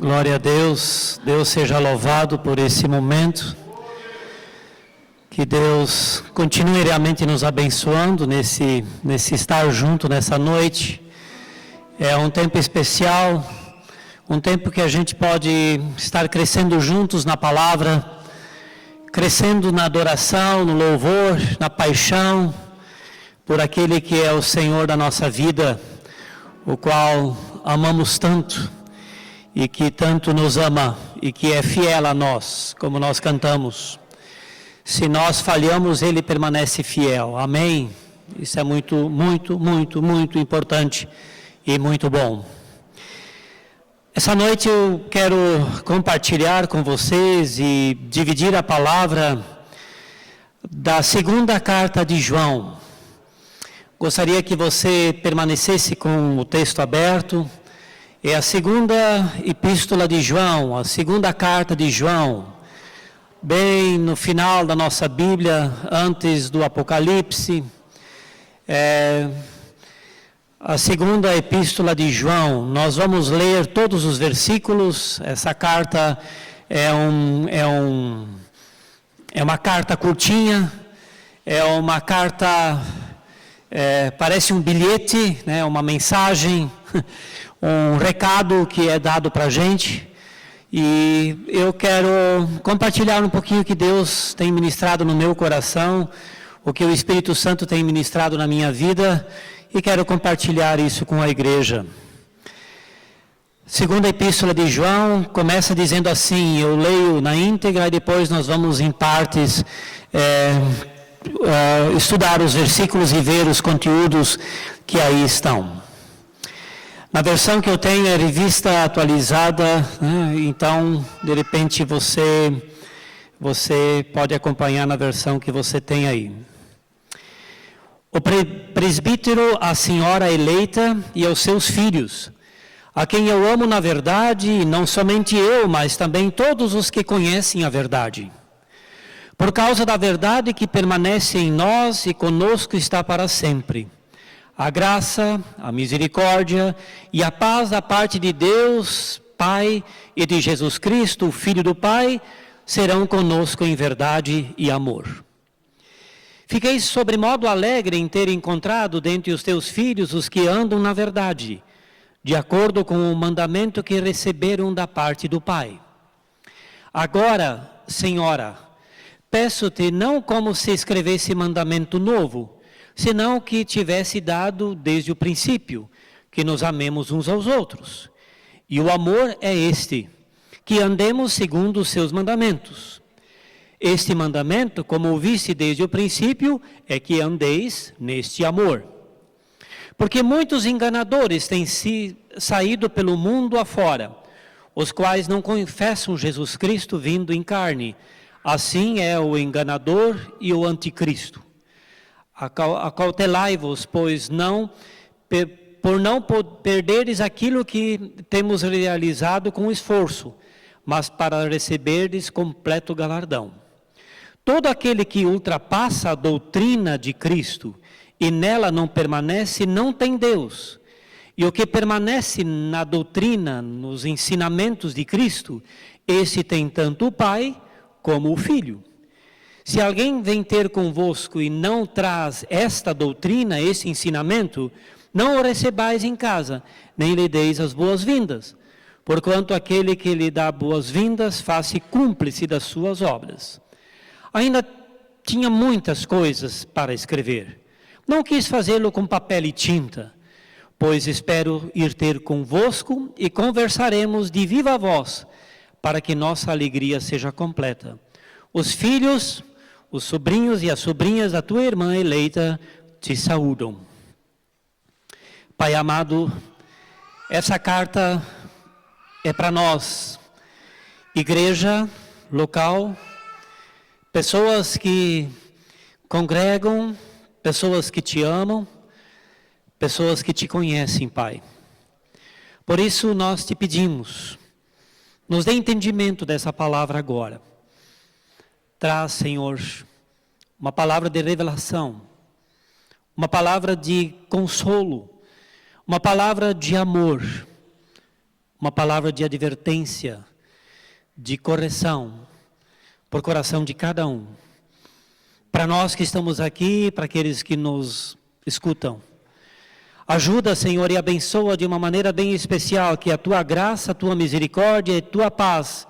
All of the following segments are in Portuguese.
Glória a Deus, Deus seja louvado por esse momento, que Deus continue realmente nos abençoando nesse estar junto nessa noite. É um tempo especial, um tempo que a gente pode estar crescendo juntos na palavra, crescendo na adoração, no louvor, na paixão, por aquele que é o Senhor da nossa vida, o qual amamos tanto, e que tanto nos ama e que é fiel a nós, como nós cantamos. Se nós falhamos, Ele permanece fiel. Amém? Isso é muito, muito, muito, muito importante e muito bom. Essa noite eu quero compartilhar com vocês e dividir a palavra da segunda carta de João. Gostaria que você permanecesse com o texto aberto. É a segunda epístola de João, a segunda carta de João, bem no final da nossa Bíblia, antes do Apocalipse. A segunda epístola de João. Nós vamos ler todos os versículos. Essa carta é uma carta curtinha, é uma carta, parece um bilhete, né, uma mensagem, um recado que é dado para a gente, e eu quero compartilhar um pouquinho o que Deus tem ministrado no meu coração, o que o Espírito Santo tem ministrado na minha vida, e quero compartilhar isso com a igreja. Segunda epístola de João começa dizendo assim, eu leio na íntegra e depois nós vamos em partes estudar os versículos e ver os conteúdos que aí estão. Na versão que eu tenho é revista atualizada, né? Então, de repente, você pode acompanhar na versão que você tem aí. O presbítero, a senhora eleita e aos seus filhos, a quem eu amo na verdade, e não somente eu, mas também todos os que conhecem a verdade. Por causa da verdade que permanece em nós e conosco está para sempre. A graça, a misericórdia e a paz da parte de Deus, Pai, e de Jesus Cristo, o Filho do Pai, serão conosco em verdade e amor. Fiquei sobremodo alegre em ter encontrado dentre os teus filhos os que andam na verdade, de acordo com o mandamento que receberam da parte do Pai. Agora, Senhora, peço-te não como se escrevesse mandamento novo, senão que tivesse dado desde o princípio, que nos amemos uns aos outros. E o amor é este, que andemos segundo os seus mandamentos. Este mandamento, como ouviste desde o princípio, é que andeis neste amor. Porque muitos enganadores têm saído pelo mundo afora, os quais não confessam Jesus Cristo vindo em carne. Assim é o enganador e o anticristo. Acautelai-vos, pois por não perderes aquilo que temos realizado com esforço, mas para receberdes completo galardão. Todo aquele que ultrapassa a doutrina de Cristo e nela não permanece, não tem Deus. E o que permanece na doutrina, nos ensinamentos de Cristo, esse tem tanto o Pai como o Filho. Se alguém vem ter convosco e não traz esta doutrina, esse ensinamento, não o recebais em casa, nem lhe deis as boas-vindas, porquanto aquele que lhe dá boas-vindas faz-se cúmplice das suas obras. Ainda tinha muitas coisas para escrever. Não quis fazê-lo com papel e tinta, pois espero ir ter convosco e conversaremos de viva voz, para que nossa alegria seja completa. Os filhos, os sobrinhos e as sobrinhas da tua irmã eleita te saúdam. Pai amado, essa carta é para nós, igreja local, pessoas que congregam, pessoas que te amam, pessoas que te conhecem, Pai. Por isso nós te pedimos, nos dê entendimento dessa palavra agora. Traz, Senhor, uma palavra de revelação, uma palavra de consolo, uma palavra de amor, uma palavra de advertência, de correção, por coração de cada um. Para nós que estamos aqui, para aqueles que nos escutam. Ajuda, Senhor, e abençoa de uma maneira bem especial, que a Tua graça, a Tua misericórdia e a Tua paz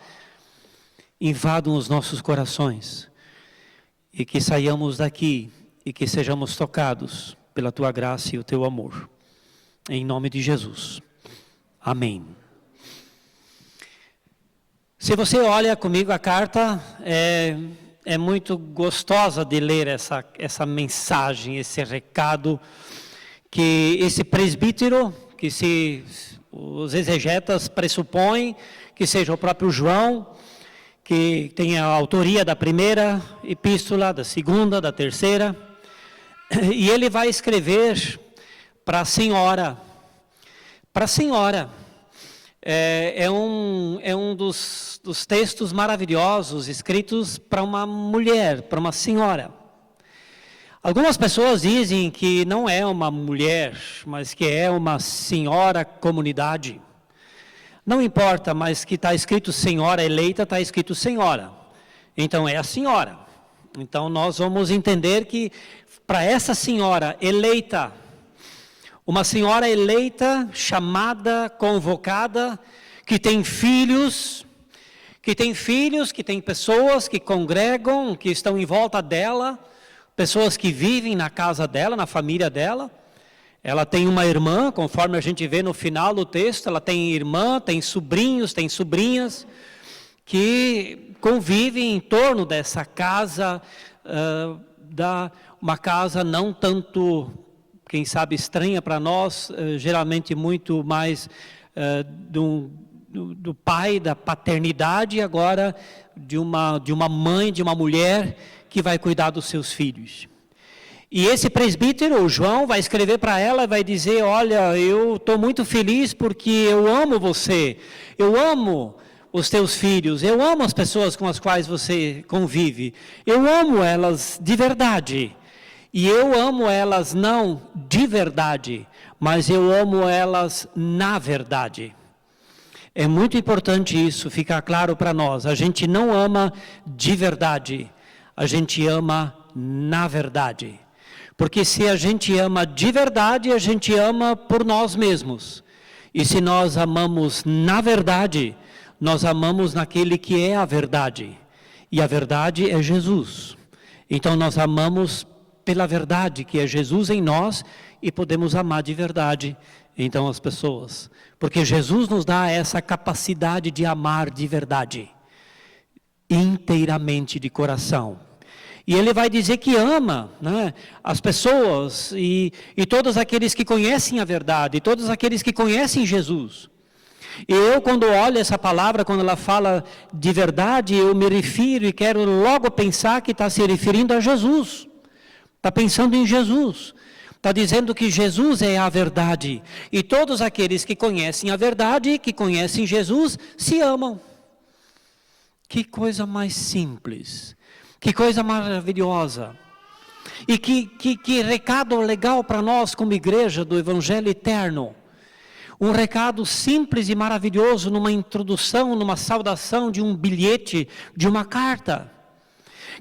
invadam os nossos corações. E que saiamos daqui e que sejamos tocados pela Tua graça e o Teu amor. Em nome de Jesus. Amém. Se você olha comigo a carta, é muito gostosa de ler essa mensagem, esse recado, que esse presbítero, que os exegetas pressupõem que seja o próprio João, que tem a autoria da primeira epístola, da segunda, da terceira, e ele vai escrever para a senhora. Para a senhora. É um dos textos maravilhosos escritos para uma mulher, para uma senhora. Algumas pessoas dizem que não é uma mulher, mas que é uma senhora comunidade. Não importa, mas que está escrito senhora eleita, está escrito senhora. Então é a senhora. Então nós vamos entender que para essa senhora eleita, uma senhora eleita, chamada, convocada, que tem filhos, que tem pessoas que congregam, que estão em volta dela, pessoas que vivem na casa dela, na família dela. Ela tem uma irmã, conforme a gente vê no final do texto, ela tem irmã, tem sobrinhos, tem sobrinhas, que convivem em torno dessa casa, uma casa não tanto, quem sabe, estranha para nós, geralmente muito mais do pai, da paternidade, agora de uma mãe, de uma mulher que vai cuidar dos seus filhos. E esse presbítero, o João, vai escrever para ela, vai dizer: olha, eu estou muito feliz porque eu amo você, eu amo os teus filhos, eu amo as pessoas com as quais você convive, eu amo elas de verdade, e eu amo elas não de verdade, mas eu amo elas na verdade. É muito importante isso ficar claro para nós. A gente não ama de verdade, a gente ama na verdade. Porque se a gente ama de verdade, a gente ama por nós mesmos. E se nós amamos na verdade, nós amamos naquele que é a verdade. E a verdade é Jesus. Então nós amamos pela verdade, que é Jesus em nós, e podemos amar de verdade, então, as pessoas. Porque Jesus nos dá essa capacidade de amar de verdade, inteiramente de coração. E ele vai dizer que ama, né, as pessoas e todos aqueles que conhecem a verdade, todos aqueles que conhecem Jesus. E eu, quando olho essa palavra, quando ela fala de verdade, eu me refiro e quero logo pensar que está se referindo a Jesus. Está pensando em Jesus. Está dizendo que Jesus é a verdade. E todos aqueles que conhecem a verdade, que conhecem Jesus, se amam. Que coisa mais simples. Que coisa maravilhosa. E que recado legal para nós como igreja do Evangelho Eterno. Um recado simples e maravilhoso numa introdução, numa saudação de um bilhete, de uma carta.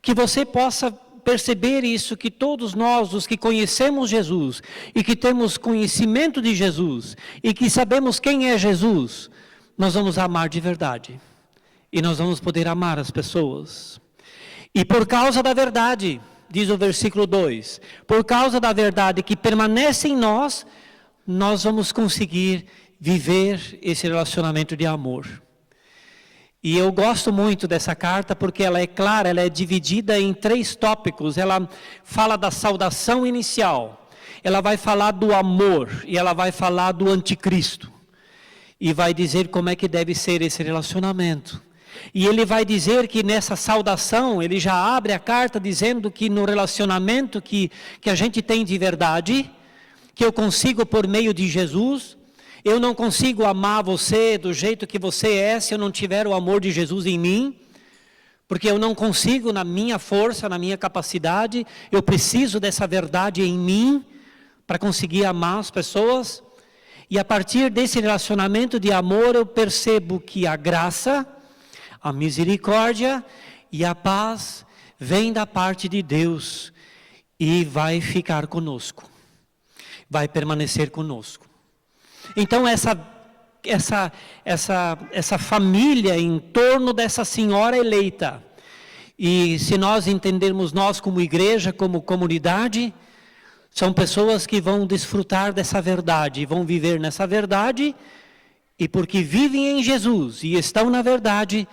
Que você possa perceber isso, que todos nós, os que conhecemos Jesus, e que temos conhecimento de Jesus, e que sabemos quem é Jesus, nós vamos amar de verdade. E nós vamos poder amar as pessoas. E por causa da verdade, diz o versículo 2, por causa da verdade que permanece em nós, nós vamos conseguir viver esse relacionamento de amor. E eu gosto muito dessa carta porque ela é clara, ela é dividida em 3 tópicos. Ela fala da saudação inicial, ela vai falar do amor e ela vai falar do anticristo. E vai dizer como é que deve ser esse relacionamento. E ele vai dizer que nessa saudação, ele já abre a carta dizendo que no relacionamento que a gente tem de verdade, que eu consigo por meio de Jesus. Eu não consigo amar você do jeito que você é se eu não tiver o amor de Jesus em mim, porque eu não consigo na minha força, na minha capacidade, eu preciso dessa verdade em mim para conseguir amar as pessoas. E a partir desse relacionamento de amor, eu percebo que a graça, a misericórdia e a paz vem da parte de Deus e vai ficar conosco, vai permanecer conosco. Então essa família em torno dessa senhora eleita, e se nós entendermos nós como igreja, como comunidade, são pessoas que vão desfrutar dessa verdade, vão viver nessa verdade, e porque vivem em Jesus e estão na verdade,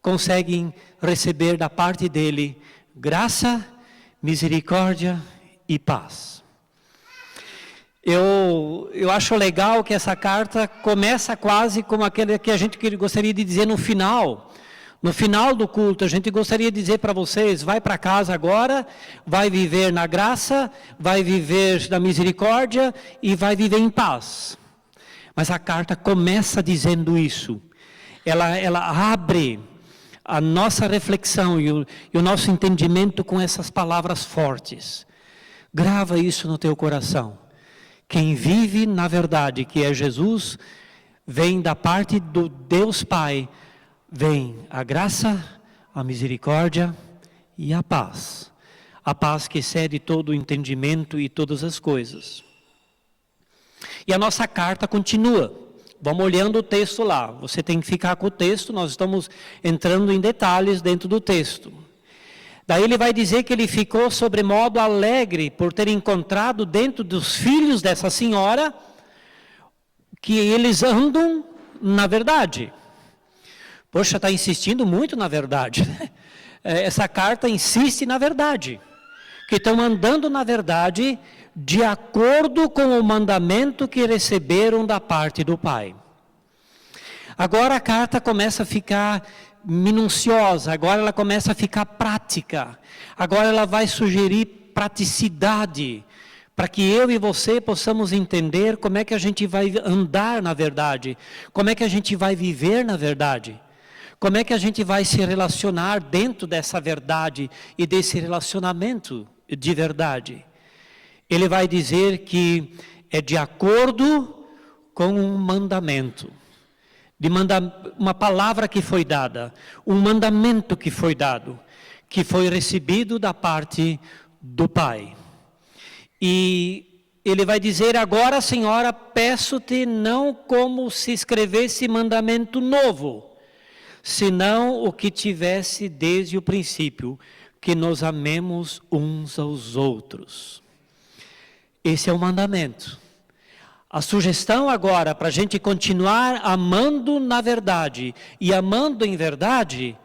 conseguem receber da parte dele graça, misericórdia e paz. Eu acho legal que essa carta começa quase como aquele que a gente gostaria de dizer no final. No final do culto, a gente gostaria de dizer para vocês, vai para casa agora, vai viver na graça, vai viver na misericórdia e vai viver em paz. Mas a carta começa dizendo isso. Ela abre a nossa reflexão e o nosso entendimento com essas palavras fortes. Grava isso no teu coração. Quem vive na verdade, que é Jesus, vem da parte do Deus Pai, vem a graça, a misericórdia e a paz. A paz que excede todo o entendimento e todas as coisas. E a nossa carta continua. Vamos olhando o texto lá. Você tem que ficar com o texto, nós estamos entrando em detalhes dentro do texto. Daí ele vai dizer que ele ficou sobremodo alegre por ter encontrado dentro dos filhos dessa senhora que eles andam na verdade. Poxa, está insistindo muito na verdade. Essa carta insiste na verdade. Que estão andando na verdade de acordo com o mandamento que receberam da parte do Pai. Agora a carta começa a ficar minuciosa, agora ela começa a ficar prática. Agora ela vai sugerir praticidade, para que eu e você possamos entender como é que a gente vai andar na verdade, como é que a gente vai viver na verdade, como é que a gente vai se relacionar dentro dessa verdade e desse relacionamento de verdade. Ele vai dizer que é de acordo com um mandamento. Uma palavra que foi dada, um mandamento que foi dado, que foi recebido da parte do Pai. E ele vai dizer, agora, Senhora, peço-te não como se escrevesse mandamento novo, senão o que tivesse desde o princípio, que nos amemos uns aos outros. Esse é o mandamento. A sugestão agora, para a gente continuar amando na verdade e amando em verdade,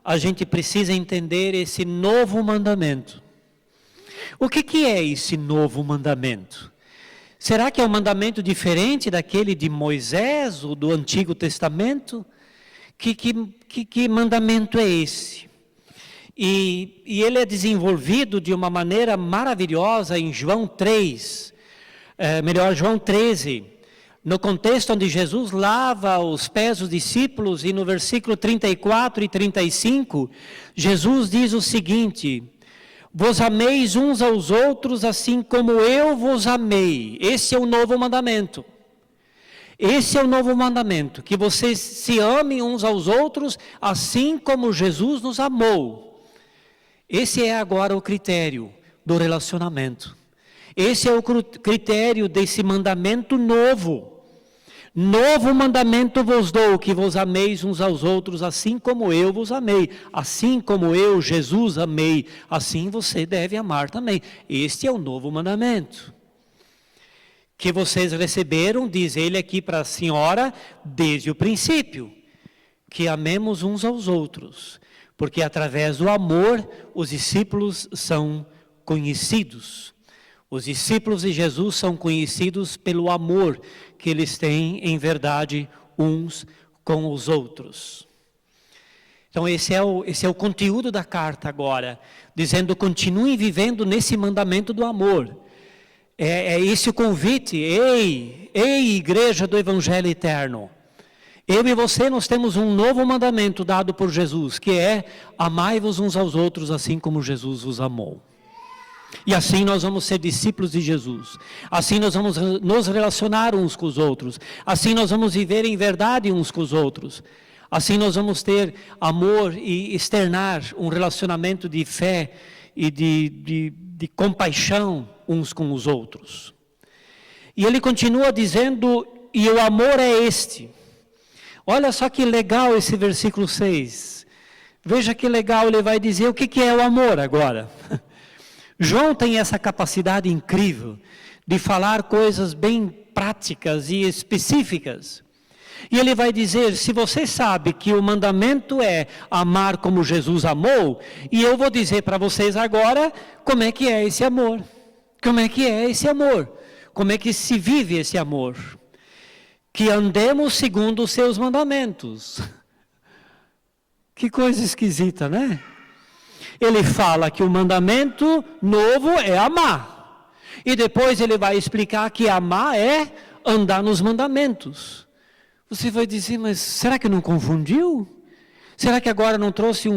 a gente precisa entender esse novo mandamento. O que é esse novo mandamento? Será que é um mandamento diferente daquele de Moisés ou do Antigo Testamento? Que mandamento é esse? E ele é desenvolvido de uma maneira maravilhosa em João 3. João 13, no contexto onde Jesus lava os pés dos discípulos, e no versículo 34 e 35, Jesus diz o seguinte: vos ameis uns aos outros assim como eu vos amei. Esse é o novo mandamento. Esse é o novo mandamento, que vocês se amem uns aos outros assim como Jesus nos amou. Esse é agora o critério do relacionamento. Esse é o critério desse mandamento novo. Novo mandamento vos dou, que vos ameis uns aos outros, assim como eu vos amei. Assim como eu, Jesus, amei, assim você deve amar também. Este é o novo mandamento. Que vocês receberam, diz ele aqui para a senhora, desde o princípio. Que amemos uns aos outros. Porque através do amor, os discípulos são conhecidos. Os discípulos de Jesus são conhecidos pelo amor que eles têm em verdade uns com os outros. Então esse é o conteúdo da carta agora, dizendo continuem vivendo nesse mandamento do amor. É esse o convite, ei igreja do Evangelho Eterno. Eu e você, nós temos um novo mandamento dado por Jesus, que é amai-vos uns aos outros assim como Jesus vos amou. E assim nós vamos ser discípulos de Jesus. Assim nós vamos nos relacionar uns com os outros. Assim nós vamos viver em verdade uns com os outros. Assim nós vamos ter amor e externar um relacionamento de fé e de compaixão uns com os outros. E ele continua dizendo, e o amor é este. Olha só que legal esse versículo 6. Veja que legal, ele vai dizer o que é o amor agora. João tem essa capacidade incrível de falar coisas bem práticas e específicas. E ele vai dizer, se você sabe que o mandamento é amar como Jesus amou, e eu vou dizer para vocês agora como é que é esse amor. Como é que é esse amor? Como é que se vive esse amor? Que andemos segundo os seus mandamentos. Que coisa esquisita, né? Ele fala que o mandamento novo é amar. E depois ele vai explicar que amar é andar nos mandamentos. Você vai dizer, mas será que não confundiu? Será que agora não trouxe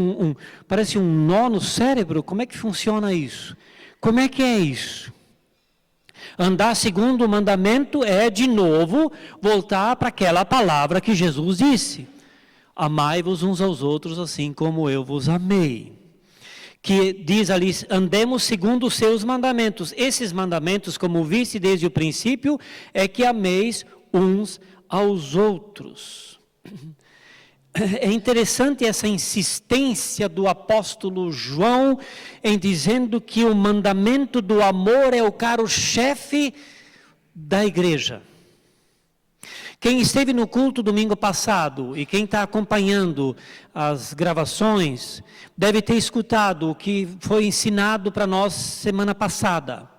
parece um nó no cérebro? Como é que funciona isso? Como é que é isso? Andar segundo o mandamento é, de novo, voltar para aquela palavra que Jesus disse. Amai-vos uns aos outros assim como eu vos amei. Que diz ali, andemos segundo os seus mandamentos. Esses mandamentos, como viste desde o princípio, é que ameis uns aos outros. É interessante essa insistência do apóstolo João em dizendo que o mandamento do amor é o carro-chefe da igreja. Quem esteve no culto domingo passado e quem está acompanhando as gravações, deve ter escutado o que foi ensinado para nós semana passada.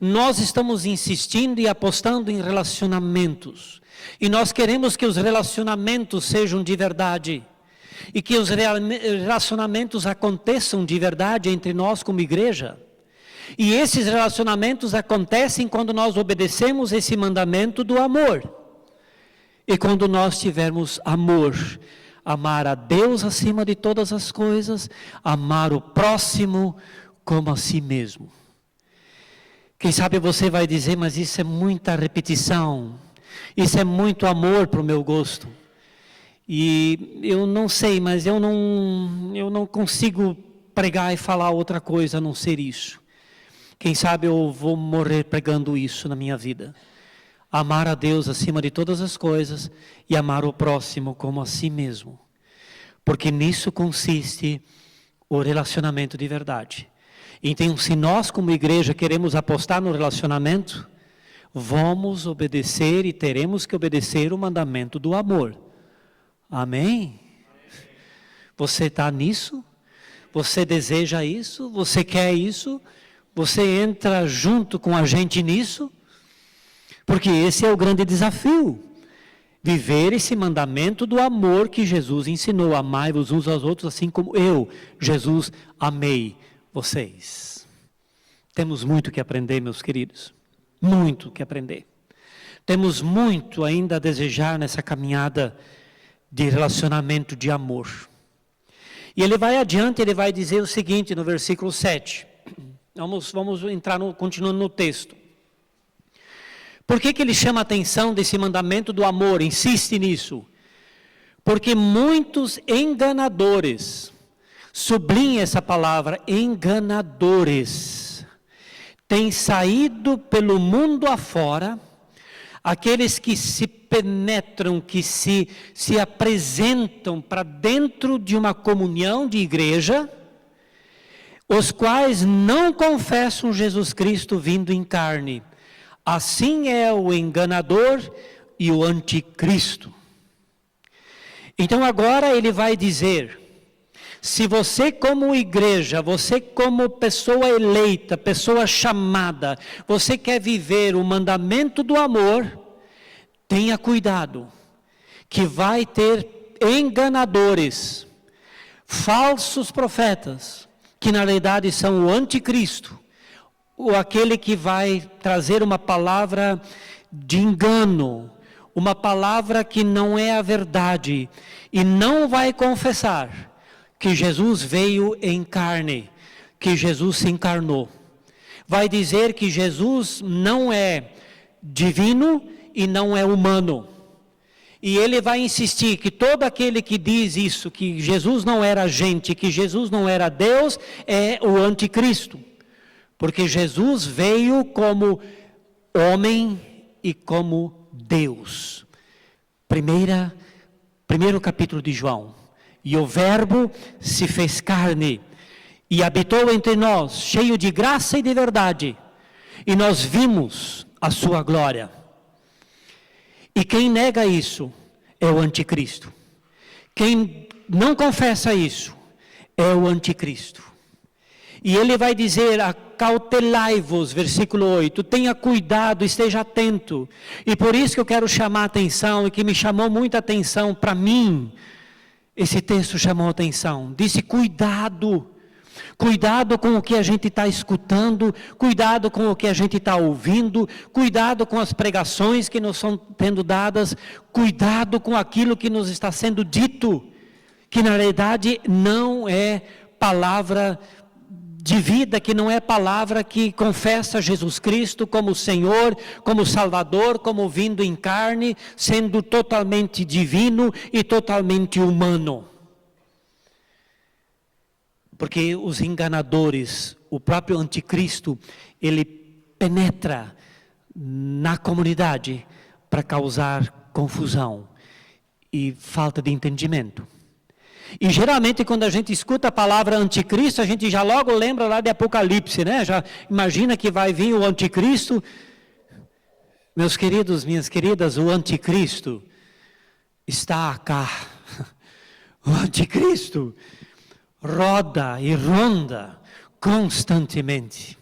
Nós estamos insistindo e apostando em relacionamentos. E nós queremos que os relacionamentos sejam de verdade. E que os relacionamentos aconteçam de verdade entre nós como igreja. E esses relacionamentos acontecem quando nós obedecemos esse mandamento do amor. E quando nós tivermos amor, amar a Deus acima de todas as coisas, amar o próximo como a si mesmo. Quem sabe você vai dizer, mas isso é muita repetição, isso é muito amor para o meu gosto. E eu não sei, mas eu não consigo pregar e falar outra coisa a não ser isso. Quem sabe eu vou morrer pregando isso na minha vida. Amar a Deus acima de todas as coisas e amar o próximo como a si mesmo. Porque nisso consiste o relacionamento de verdade. Então, se nós como igreja queremos apostar no relacionamento, vamos obedecer e teremos que obedecer o mandamento do amor. Amém? Você está nisso? Você deseja isso? Você quer isso? Você entra junto com a gente nisso? Porque esse é o grande desafio. Viver esse mandamento do amor que Jesus ensinou. Amai-vos uns aos outros assim como eu, Jesus, amei vocês. Temos muito que aprender, meus queridos. Muito que aprender. Temos muito ainda a desejar nessa caminhada de relacionamento de amor. E ele vai adiante, ele vai dizer o seguinte no versículo 7. Vamos entrar, continuando no texto. Por que ele chama a atenção desse mandamento do amor, insiste nisso? Porque muitos enganadores, sublinha essa palavra, enganadores, têm saído pelo mundo afora, aqueles que se penetram, que se apresentam para dentro de uma comunhão de igreja, os quais não confessam Jesus Cristo vindo em carne. Assim é o enganador e o anticristo. Então agora ele vai dizer, se você como igreja, você como pessoa eleita, pessoa chamada, você quer viver o mandamento do amor, tenha cuidado, que vai ter enganadores, falsos profetas, que na realidade são o anticristo, ou aquele que vai trazer uma palavra de engano, uma palavra que não é a verdade, e não vai confessar que Jesus veio em carne, que Jesus se encarnou. vai dizer que Jesus não é divino e não é humano. E ele vai insistir que todo aquele que diz isso, que Jesus não era gente, que Jesus não era Deus, é o anticristo. Porque Jesus veio como homem e como Deus. Primeiro capítulo de João. E o Verbo se fez carne e habitou entre nós, cheio de graça e de verdade. E nós vimos a sua glória. E quem nega isso é o anticristo. Quem não confessa isso é o anticristo. E ele vai dizer, acautelai-vos, versículo 8, tenha cuidado, esteja atento. E por isso que eu quero chamar a atenção, e que me chamou muita atenção para mim, esse texto chamou a atenção. Disse, cuidado com o que a gente está escutando, cuidado com o que a gente está ouvindo, cuidado com as pregações que nos são tendo dadas, cuidado com aquilo que nos está sendo dito, que na realidade não é palavra de vida, que não é palavra que confessa Jesus Cristo como Senhor, como Salvador, como vindo em carne, sendo totalmente divino e totalmente humano. Porque os enganadores, o próprio anticristo, ele penetra na comunidade para causar confusão e falta de entendimento. E geralmente quando a gente escuta a palavra anticristo, a gente já logo lembra lá de Apocalipse, né? Já imagina que vai vir o anticristo. Meus queridos, minhas queridas, o anticristo está cá. O anticristo roda e ronda constantemente.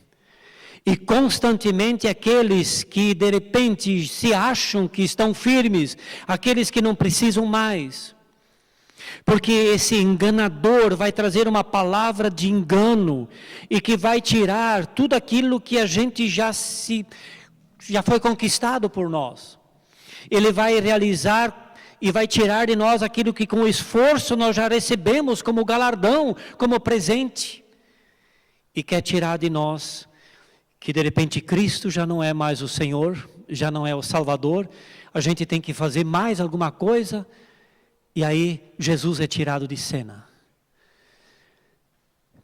E constantemente aqueles que de repente se acham que estão firmes, aqueles que não precisam mais. Porque esse enganador vai trazer uma palavra de engano e que vai tirar tudo aquilo que a gente já foi conquistado por nós. Ele vai realizar e vai tirar de nós aquilo que com esforço nós já recebemos como galardão, como presente. E quer tirar de nós que de repente Cristo já não é mais o Senhor, já não é o Salvador, a gente tem que fazer mais alguma coisa, e aí Jesus é tirado de cena.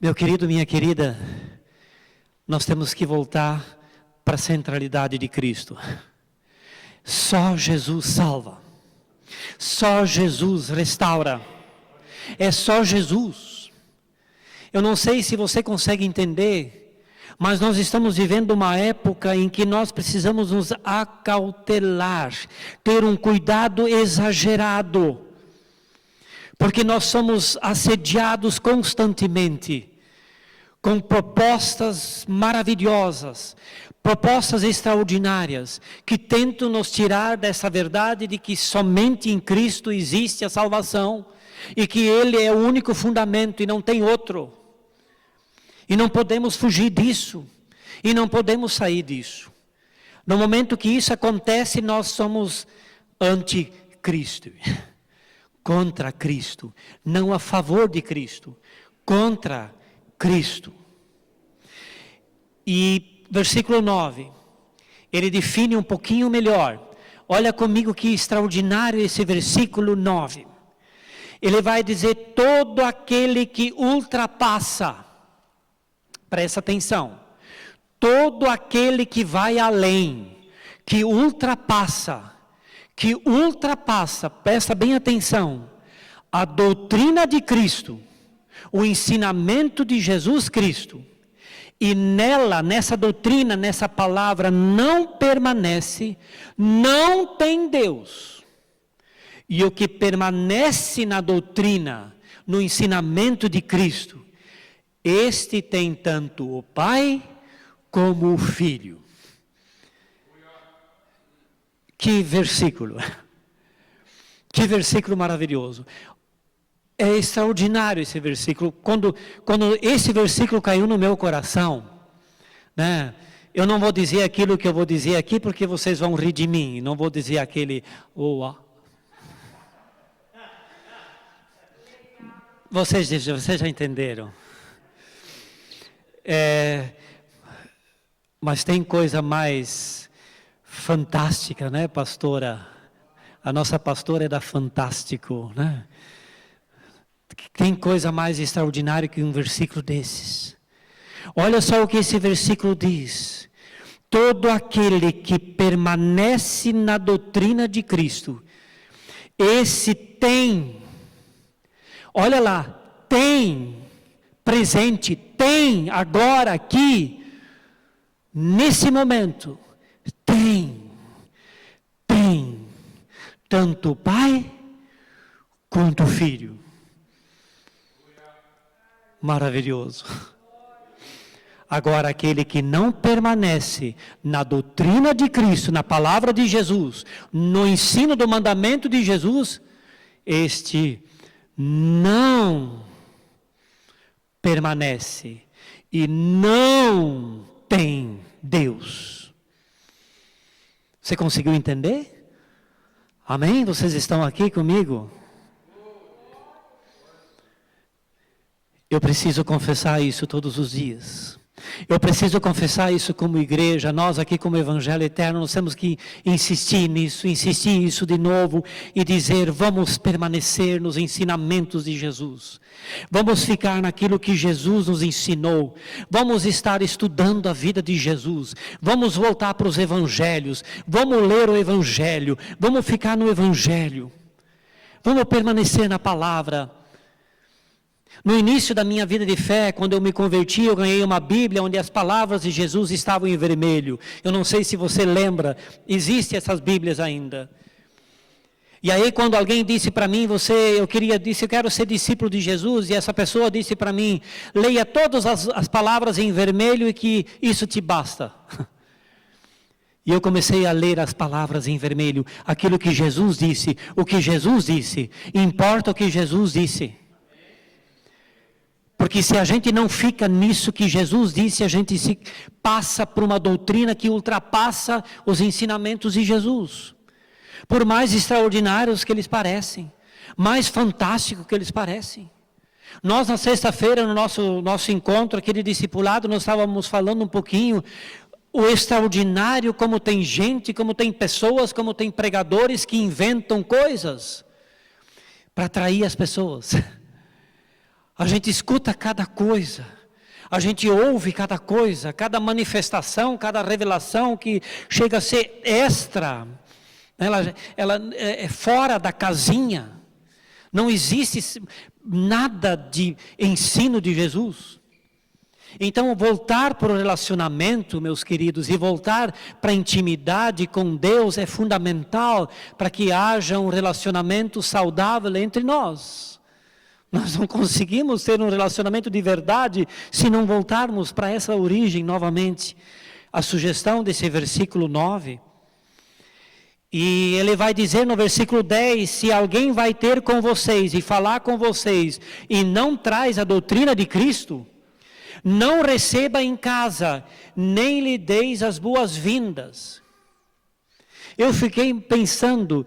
Meu querido, minha querida, nós temos que voltar para a centralidade de Cristo. Só Jesus salva. Só Jesus restaura. É só Jesus. Eu não sei se você consegue entender, mas nós estamos vivendo uma época em que nós precisamos nos acautelar, ter um cuidado exagerado, porque nós somos assediados constantemente com propostas maravilhosas, propostas extraordinárias, que tentam nos tirar dessa verdade de que somente em Cristo existe a salvação, e que Ele é o único fundamento e não tem outro. E não podemos fugir disso, e não podemos sair disso. No momento que isso acontece, nós somos anticristo, contra Cristo, não a favor de Cristo, contra Cristo. E versículo 9, ele define um pouquinho melhor. Olha comigo que extraordinário esse versículo 9. Ele vai dizer, todo aquele que ultrapassa, presta atenção, todo aquele que vai além, que ultrapassa, presta bem atenção, a doutrina de Cristo, o ensinamento de Jesus Cristo, e nessa doutrina, nessa palavra, não permanece, não tem Deus. E o que permanece na doutrina, no ensinamento de Cristo, este tem tanto o Pai como o Filho. Que versículo! Que versículo maravilhoso! É extraordinário esse versículo. Quando esse versículo caiu no meu coração, né? Eu não vou dizer aquilo que eu vou dizer aqui, porque vocês vão rir de mim. Não vou dizer aquele... Vocês já entenderam. Mas tem coisa mais fantástica, né, pastora? A nossa pastora é da Fantástico, né? Tem coisa mais extraordinária que um versículo desses. Olha só o que esse versículo diz. Todo aquele que permanece na doutrina de Cristo, esse tem, olha lá, tem, presente, tem, agora, aqui, nesse momento, tem, tanto o Pai, quanto o Filho. Maravilhoso. Agora, aquele que não permanece na doutrina de Cristo, na palavra de Jesus, no ensino do mandamento de Jesus, este não permanece e não tem Deus. Você conseguiu entender? Amém? Vocês estão aqui comigo? Eu preciso confessar isso todos os dias. Eu preciso confessar isso como igreja. Nós aqui como Evangelho Eterno, nós temos que insistir nisso, insistir isso de novo e dizer, vamos permanecer nos ensinamentos de Jesus. Vamos ficar naquilo que Jesus nos ensinou. Vamos estar estudando a vida de Jesus. Vamos voltar para os Evangelhos. Vamos ler o Evangelho. Vamos ficar no Evangelho. Vamos permanecer na palavra. No início da minha vida de fé, quando eu me converti, eu ganhei uma Bíblia onde as palavras de Jesus estavam em vermelho. Eu não sei se você lembra, existem essas Bíblias ainda. E aí quando alguém disse para mim, eu quero ser discípulo de Jesus, e essa pessoa disse para mim, leia todas as palavras em vermelho e que isso te basta. E eu comecei a ler as palavras em vermelho, aquilo que Jesus disse, o que Jesus disse, importa o que Jesus disse. Porque se a gente não fica nisso que Jesus disse, a gente se passa por uma doutrina que ultrapassa os ensinamentos de Jesus. Por mais extraordinários que eles parecem, mais fantásticos que eles parecem. Nós na sexta-feira, no nosso encontro aqui de discipulado, nós estávamos falando um pouquinho o extraordinário, como tem gente, como tem pessoas, como tem pregadores que inventam coisas para atrair as pessoas. A gente escuta cada coisa, a gente ouve cada coisa, cada manifestação, cada revelação que chega a ser extra, ela é fora da casinha, não existe nada de ensino de Jesus. Então voltar para o relacionamento, meus queridos, e voltar para a intimidade com Deus é fundamental para que haja um relacionamento saudável entre nós. Nós não conseguimos ter um relacionamento de verdade se não voltarmos para essa origem novamente. A sugestão desse versículo 9. E ele vai dizer no versículo 10, se alguém vai ter com vocês e falar com vocês e não traz a doutrina de Cristo, não receba em casa, nem lhe deis as boas-vindas. Eu fiquei pensando,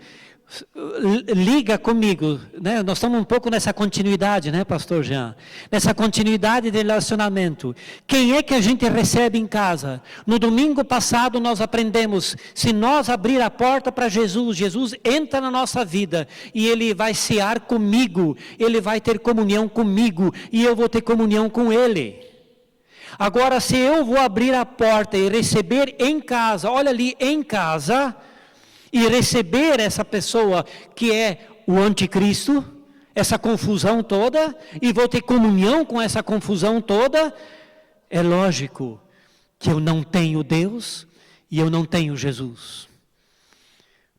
liga comigo, né? Nós estamos um pouco nessa continuidade, né, pastor Jean? Nessa continuidade de relacionamento. Quem é que a gente recebe em casa? No domingo passado nós aprendemos, se nós abrir a porta para Jesus, Jesus entra na nossa vida e Ele vai cear comigo, Ele vai ter comunhão comigo e eu vou ter comunhão com Ele. Agora, se eu vou abrir a porta e receber em casa, olha ali, em casa, e receber essa pessoa que é o anticristo, essa confusão toda, e vou ter comunhão com essa confusão toda, é lógico que eu não tenho Deus e eu não tenho Jesus.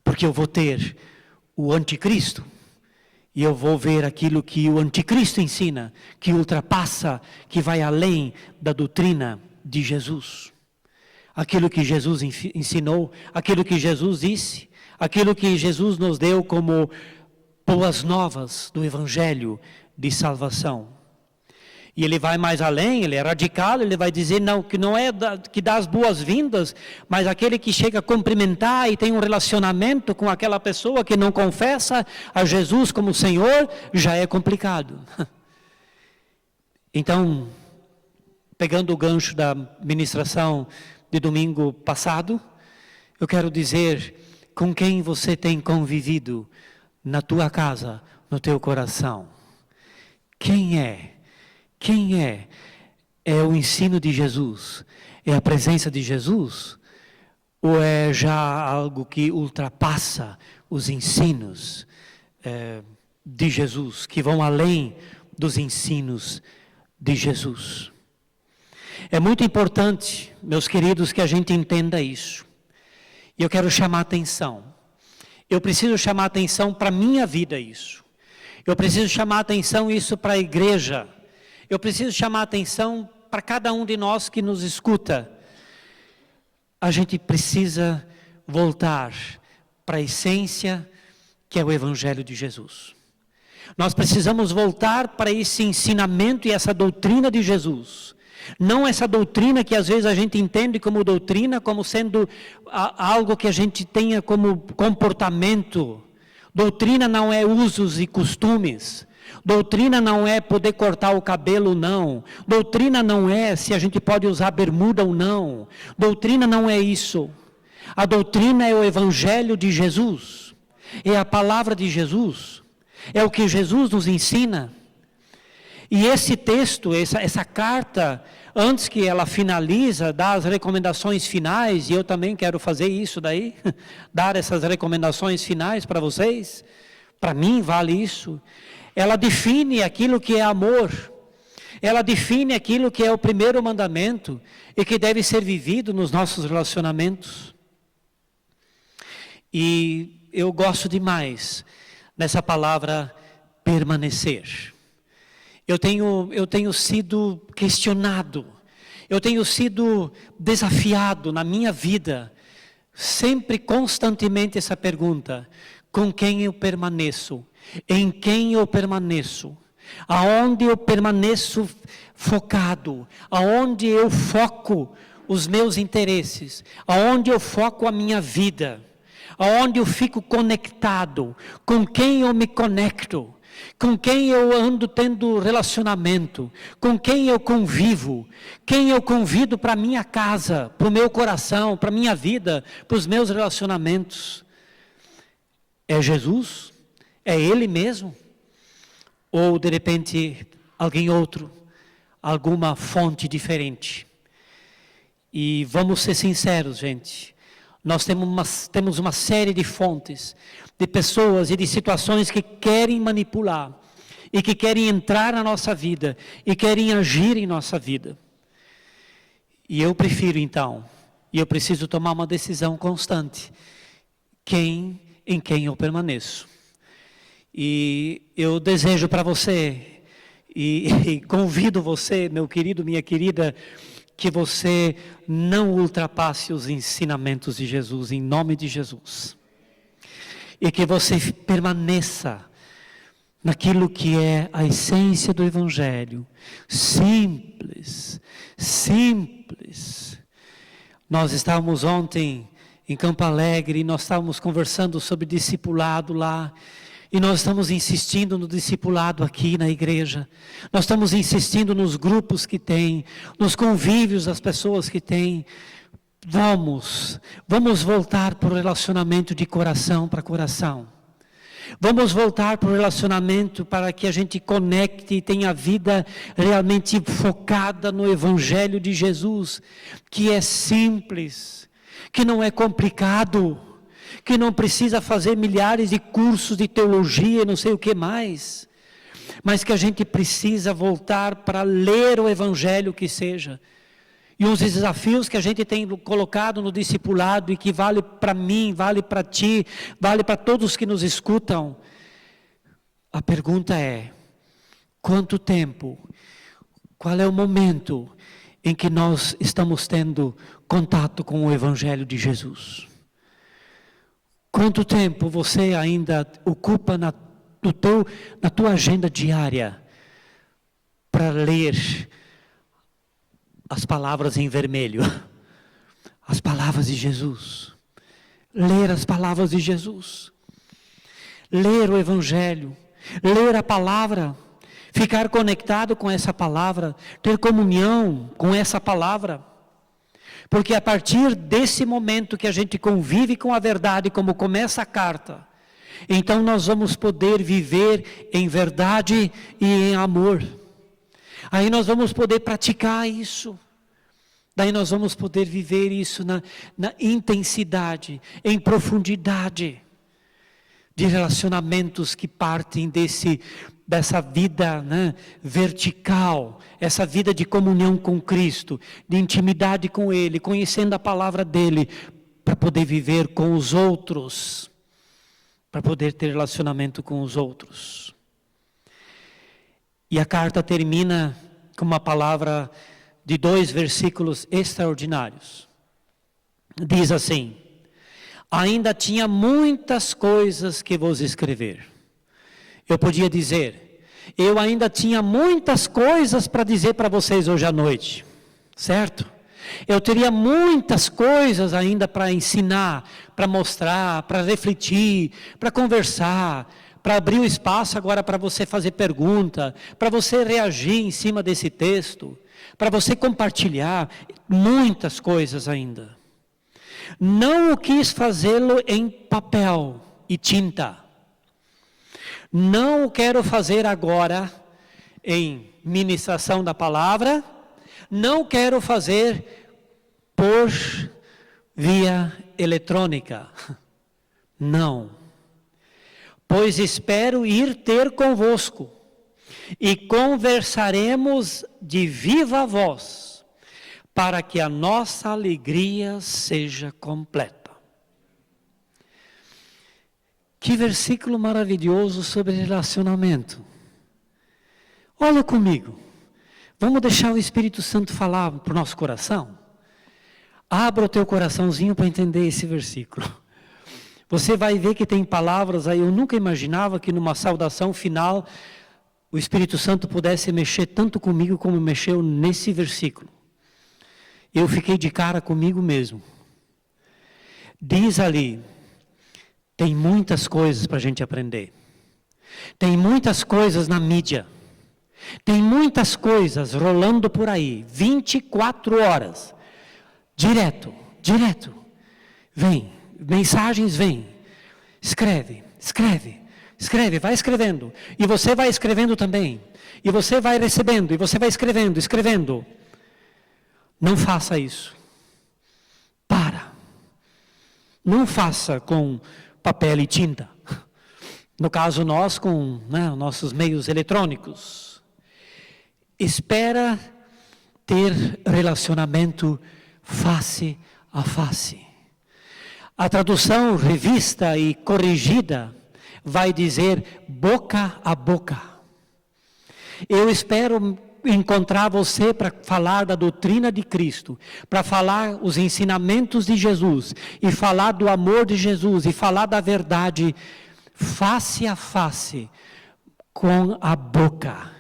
Porque eu vou ter o anticristo, e eu vou ver aquilo que o anticristo ensina, que ultrapassa, que vai além da doutrina de Jesus. Aquilo que Jesus ensinou, aquilo que Jesus disse, aquilo que Jesus nos deu como boas novas do Evangelho de salvação. E ele vai mais além, ele é radical, ele vai dizer não, que não é que dá as boas-vindas, mas aquele que chega a cumprimentar e tem um relacionamento com aquela pessoa que não confessa a Jesus como Senhor, já é complicado. Então, pegando o gancho da ministração de domingo passado, eu quero dizer com quem você tem convivido na tua casa, no teu coração. Quem é? Quem é? É o ensino de Jesus? É a presença de Jesus? Ou é já algo que ultrapassa os ensinos de Jesus, que vão além dos ensinos de Jesus? É muito importante, meus queridos, que a gente entenda isso. E eu quero chamar a atenção. Eu preciso chamar a atenção para a minha vida isso. Eu preciso chamar a atenção isso para a igreja. Eu preciso chamar a atenção para cada um de nós que nos escuta. A gente precisa voltar para a essência que é o Evangelho de Jesus. Nós precisamos voltar para esse ensinamento e essa doutrina de Jesus. Não essa doutrina que às vezes a gente entende como doutrina, como sendo algo que a gente tenha como comportamento. Doutrina não é usos e costumes. Doutrina não é poder cortar o cabelo, não. Doutrina não é se a gente pode usar bermuda ou não. Doutrina não é isso. A doutrina é o Evangelho de Jesus. É a palavra de Jesus. É o que Jesus nos ensina. E esse texto, essa carta, antes que ela finaliza, dá as recomendações finais, e eu também quero fazer isso daí, dar essas recomendações finais para vocês, para mim vale isso. Ela define aquilo que é amor, ela define aquilo que é o primeiro mandamento e que deve ser vivido nos nossos relacionamentos. E eu gosto demais dessa palavra permanecer. Eu tenho sido questionado, eu tenho sido desafiado na minha vida, sempre, constantemente essa pergunta: com quem eu permaneço? Em quem eu permaneço? Aonde eu permaneço focado? Aonde eu foco os meus interesses? Aonde eu foco a minha vida? Aonde eu fico conectado? Com quem eu me conecto? Com quem eu ando tendo relacionamento, com quem eu convivo, quem eu convido para a minha casa, para o meu coração, para a minha vida, para os meus relacionamentos. É Jesus? É Ele mesmo? Ou de repente alguém outro, alguma fonte diferente? E vamos ser sinceros, gente. Nós temos uma série de fontes, de pessoas e de situações que querem manipular e que querem entrar na nossa vida e querem agir em nossa vida. E eu prefiro então, e eu preciso tomar uma decisão constante, em quem eu permaneço. E eu desejo para você, e convido você, meu querido, minha querida, que você não ultrapasse os ensinamentos de Jesus, em nome de Jesus. E que você permaneça naquilo que é a essência do Evangelho. Simples, simples. Nós estávamos ontem em Campo Alegre, e nós estávamos conversando sobre discipulado lá. E nós estamos insistindo no discipulado aqui na igreja. Nós estamos insistindo nos grupos que tem, nos convívios das pessoas que tem. Vamos voltar para o relacionamento de coração para coração. Vamos voltar para o relacionamento para que a gente conecte e tenha a vida realmente focada no Evangelho de Jesus, que é simples, que não é complicado, que não precisa fazer milhares de cursos de teologia e não sei o que mais, mas que a gente precisa voltar para ler o Evangelho que seja. E uns desafios que a gente tem colocado no discipulado e que vale para mim, vale para ti, vale para todos que nos escutam. A pergunta é: quanto tempo, qual é o momento em que nós estamos tendo contato com o Evangelho de Jesus? Quanto tempo você ainda ocupa na tua agenda diária para ler as palavras em vermelho, as palavras de Jesus? Ler as palavras de Jesus, ler o Evangelho, ler a palavra, ficar conectado com essa palavra, ter comunhão com essa palavra. Porque a partir desse momento que a gente convive com a verdade, como começa a carta, então nós vamos poder viver em verdade e em amor. Aí nós vamos poder praticar isso. Daí nós vamos poder viver isso na intensidade, em profundidade de relacionamentos que partem dessa vida, né, vertical, essa vida de comunhão com Cristo, de intimidade com Ele, conhecendo a palavra dEle, para poder viver com os outros, para poder ter relacionamento com os outros. E a carta termina com uma palavra de 2 versículos extraordinários. Diz assim: ainda tinha muitas coisas que vos escrever. Eu podia dizer, eu ainda tinha muitas coisas para dizer para vocês hoje à noite, certo? Eu teria muitas coisas ainda para ensinar, para mostrar, para refletir, para conversar, para abrir o espaço agora para você fazer pergunta, para você reagir em cima desse texto, para você compartilhar, muitas coisas ainda. Não quis fazê-lo em papel e tinta. Não o quero fazer agora em ministração da palavra. Não quero fazer por via eletrônica. Não. Pois espero ir ter convosco e conversaremos de viva voz, para que a nossa alegria seja completa. Que versículo maravilhoso sobre relacionamento. Olha comigo. Vamos deixar o Espírito Santo falar para o nosso coração? Abra o teu coraçãozinho para entender esse versículo. Você vai ver que tem palavras aí, eu nunca imaginava que numa saudação final o Espírito Santo pudesse mexer tanto comigo como mexeu nesse versículo. Eu fiquei de cara comigo mesmo. Diz ali, tem muitas coisas para a gente aprender. Tem muitas coisas na mídia. Tem muitas coisas rolando por aí, 24 horas. Direto. Vem, mensagens vêm. Escreve, vai escrevendo. E você vai escrevendo também. E você vai recebendo, e você vai escrevendo. Não faça isso. Para. Não faça com papel e tinta. No caso nós com nossos meios eletrônicos. Espera ter relacionamento face a face. A tradução revista e corrigida vai dizer boca a boca. Eu espero encontrar você para falar da doutrina de Cristo, para falar os ensinamentos de Jesus, e falar do amor de Jesus, e falar da verdade face a face, com a boca,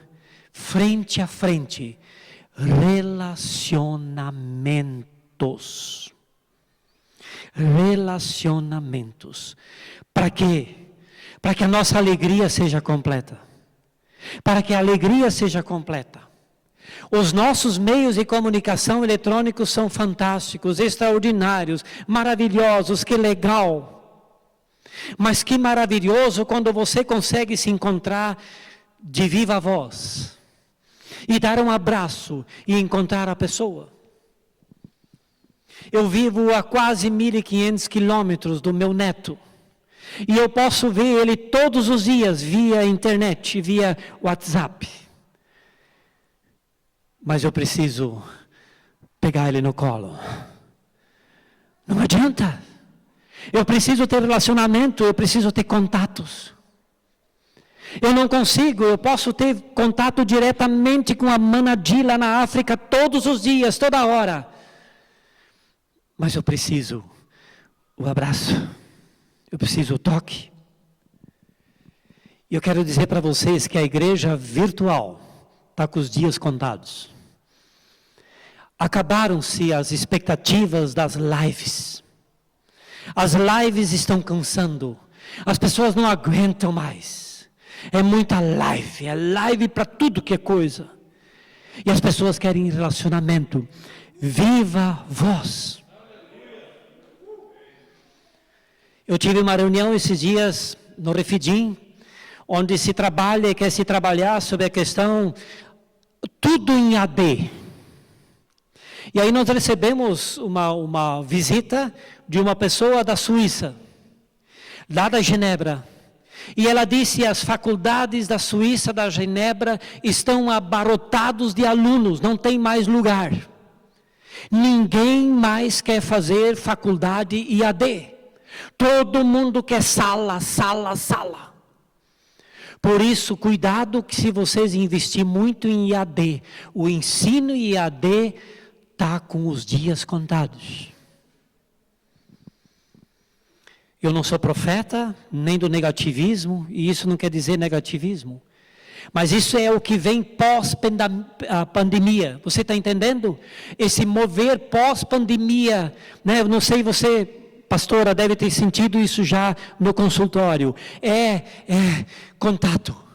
frente a frente. Relacionamentos. Para quê? Para que a nossa alegria seja completa. Para que a alegria seja completa. Os nossos meios de comunicação eletrônicos são fantásticos, extraordinários, maravilhosos, que legal. Mas que maravilhoso quando você consegue se encontrar de viva voz. E dar um abraço e encontrar a pessoa. Eu vivo a quase 1.500 quilômetros do meu neto. E eu posso ver ele todos os dias via internet, via WhatsApp. Mas eu preciso pegar ele no colo. Não adianta. Eu preciso ter relacionamento, eu preciso ter contatos. Eu não consigo, eu posso ter contato diretamente com a Manadi lá na África todos os dias, toda hora. Mas eu preciso o abraço, eu preciso o toque. E eu quero dizer para vocês que a igreja virtual está com os dias contados. Acabaram-se as expectativas das lives. As lives estão cansando, as pessoas não aguentam mais. É muita live, é live para tudo que é coisa. E as pessoas querem relacionamento viva voz. Eu tive uma reunião esses dias no Refidim, onde se trabalha e quer se trabalhar sobre a questão tudo em AD. E aí nós recebemos uma visita de uma pessoa da Suíça, lá da Genebra. E ela disse: as faculdades da Suíça, da Genebra, estão abarrotados de alunos, não tem mais lugar. Ninguém mais quer fazer faculdade IAD. Todo mundo quer sala, sala, sala. Por isso, cuidado que se vocês investir muito em IAD, o ensino IAD está com os dias contados. Eu não sou profeta, nem do negativismo, e isso não quer dizer negativismo. Mas isso é o que vem pós-pandemia. Você está entendendo? Esse mover pós-pandemia, né? Eu não sei, você, pastora, deve ter sentido isso já no consultório. É contato.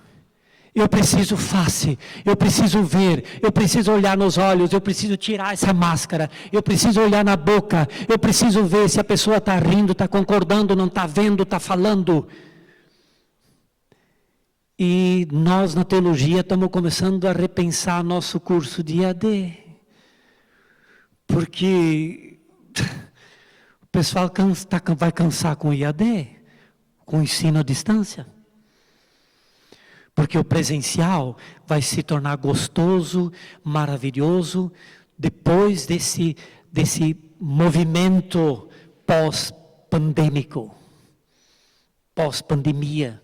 Eu preciso face, eu preciso ver, eu preciso olhar nos olhos, eu preciso tirar essa máscara, eu preciso olhar na boca, eu preciso ver se a pessoa está rindo, está concordando, não está vendo, está falando. E nós na teologia estamos começando a repensar nosso curso de IAD. Porque o pessoal vai cansar com o IAD, com o ensino à distância. Porque o presencial vai se tornar gostoso, maravilhoso, depois desse movimento pós-pandêmico, pós-pandemia.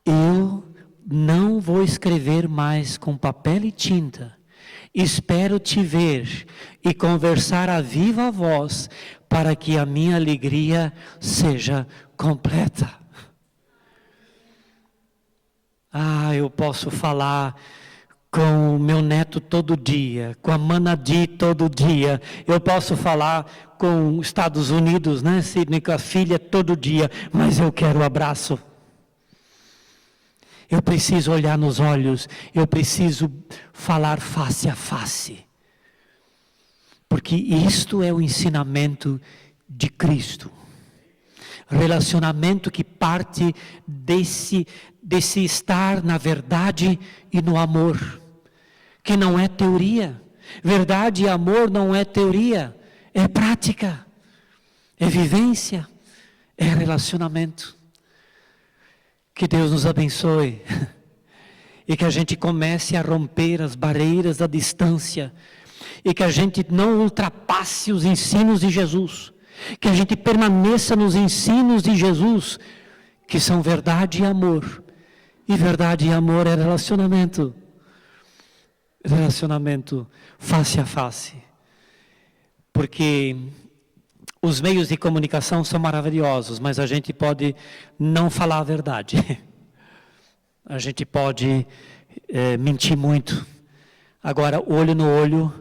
Eu não vou escrever mais com papel e tinta. Espero te ver e conversar a viva voz para que a minha alegria seja completa. Eu posso falar com o meu neto todo dia, com a Manadi todo dia. Eu posso falar com os Estados Unidos, né, Sidney, com a filha todo dia, mas eu quero um abraço. Eu preciso olhar nos olhos, eu preciso falar face a face. Porque isto é o ensinamento de Cristo. Relacionamento que parte desse estar na verdade e no amor, que não é teoria. Verdade e amor não é teoria, é prática, é vivência, é relacionamento. Que Deus nos abençoe e que a gente comece a romper as barreiras da distância e que a gente não ultrapasse os ensinos de Jesus, que a gente permaneça nos ensinos de Jesus, que são verdade e amor. E verdade e amor é relacionamento. Relacionamento face a face. Porque os meios de comunicação são maravilhosos, mas a gente pode não falar a verdade. A gente pode mentir muito. Agora, olho no olho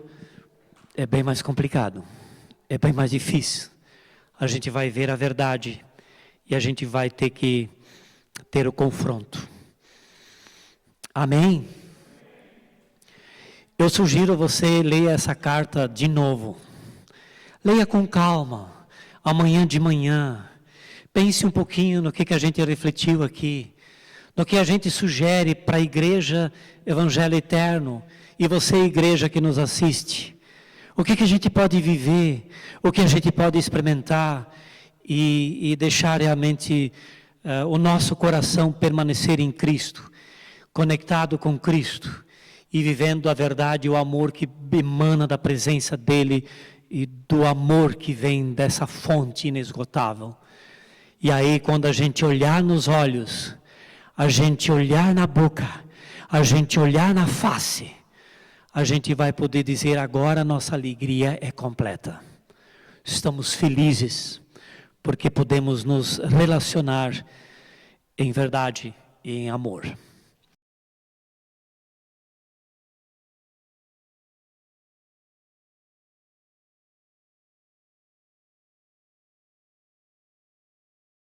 é bem mais complicado. É bem mais difícil. A gente vai ver a verdade e a gente vai ter que ter o confronto. Amém? Eu sugiro você ler essa carta de novo. Leia com calma, amanhã de manhã. Pense um pouquinho no que a gente refletiu aqui, no que a gente sugere para a Igreja Evangelho Eterno, e você, igreja que nos assiste. O que a gente pode viver, o que a gente pode experimentar e deixar realmente o nosso coração permanecer em Cristo, conectado com Cristo e vivendo a verdade e o amor que emana da presença dEle e do amor que vem dessa fonte inesgotável. E aí, quando a gente olhar nos olhos, a gente olhar na boca, a gente olhar na face, a gente vai poder dizer: agora nossa alegria é completa. Estamos felizes porque podemos nos relacionar em verdade e em amor.